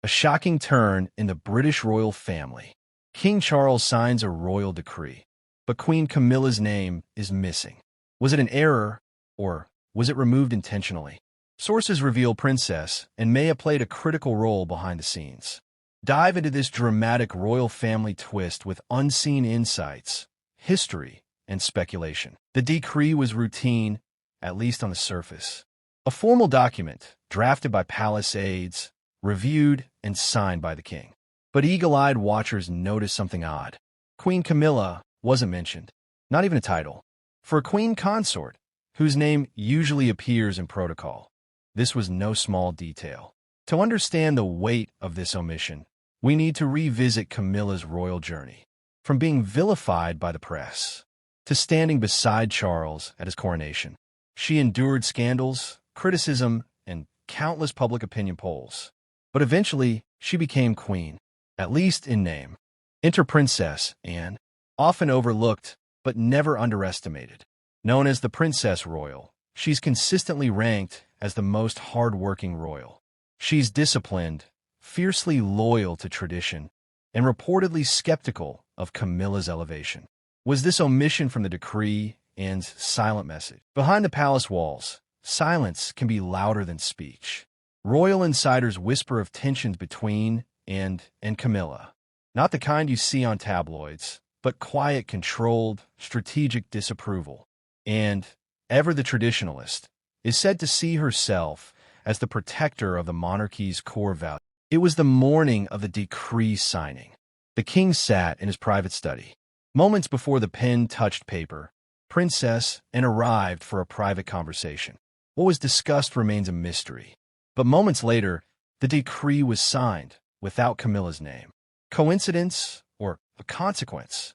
A shocking turn in the British royal family. King Charles signs a royal decree, but Queen Camilla's name is missing. Was it an error, or was it removed intentionally? Sources reveal Princess and Maya played a critical role behind the scenes. Dive into this dramatic royal family twist with unseen insights, history, and speculation. The decree was routine, at least on the surface. A formal document, drafted by palace aides, reviewed and signed by the king. But eagle-eyed watchers noticed something odd. Queen Camilla wasn't mentioned, not even a title. For a queen consort, whose name usually appears in protocol, this was no small detail. To understand the weight of this omission, we need to revisit Camilla's royal journey. From being vilified by the press, to standing beside Charles at his coronation, she endured scandals, criticism, and countless public opinion polls. But eventually, she became queen, at least in name. Enter Princess Anne, often overlooked but never underestimated. Known as the Princess Royal, she's consistently ranked as the most hard-working royal. She's disciplined, fiercely loyal to tradition, and reportedly skeptical of Camilla's elevation. Was this omission from the decree Anne's silent message? Behind the palace walls, silence can be louder than speech. Royal insiders whisper of tensions between Anne and Camilla. Not the kind you see on tabloids, but quiet, controlled, strategic disapproval. And, ever the traditionalist, is said to see herself as the protector of the monarchy's core values. It was the morning of the decree signing. The king sat in his private study. Moments before the pen touched paper, Princess Anne arrived for a private conversation. What was discussed remains a mystery. But moments later, the decree was signed, without Camilla's name. Coincidence or a consequence?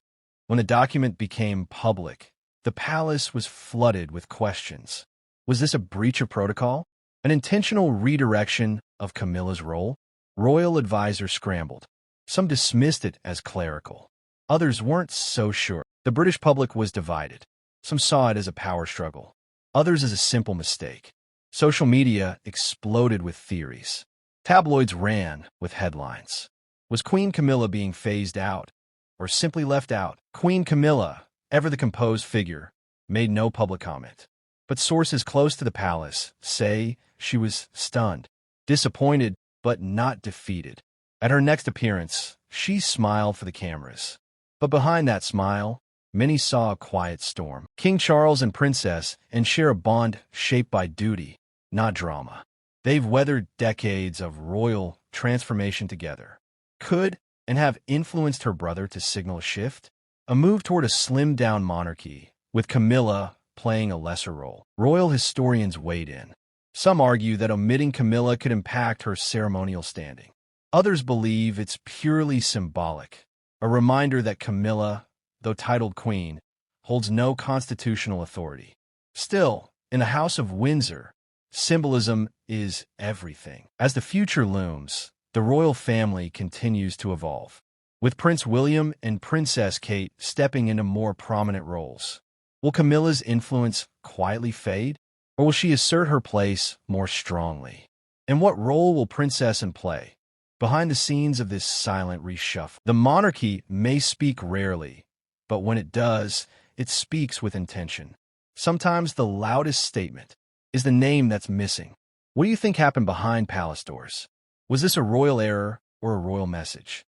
When the document became public, the palace was flooded with questions. Was this a breach of protocol? An intentional redirection of Camilla's role? Royal advisors scrambled. Some dismissed it as clerical. Others weren't so sure. The British public was divided. Some saw it as a power struggle. Others as a simple mistake. Social media exploded with theories. Tabloids ran with headlines. Was Queen Camilla being phased out, or simply left out? Queen Camilla, ever the composed figure, made no public comment. But sources close to the palace say she was stunned, disappointed, but not defeated. At her next appearance, she smiled for the cameras. But behind that smile, many saw a quiet storm. King Charles and Princess Anne share a bond shaped by duty, not drama. They've weathered decades of royal transformation together. Could and have influenced her brother to signal a shift? A move toward a slimmed-down monarchy, with Camilla playing a lesser role. Royal historians weighed in. Some argue that omitting Camilla could impact her ceremonial standing. Others believe it's purely symbolic, a reminder that Camilla, though titled queen, holds no constitutional authority. Still, in the House of Windsor, symbolism is everything. As the future looms, the royal family continues to evolve, with Prince William and Princess Kate stepping into more prominent roles. Will Camilla's influence quietly fade, or will she assert her place more strongly? And what role will Princess Anne play behind the scenes of this silent reshuffle? The monarchy may speak rarely, but when it does, it speaks with intention. Sometimes the loudest statement is the name that's missing. What do you think happened behind palace doors? Was this a royal error or a royal message?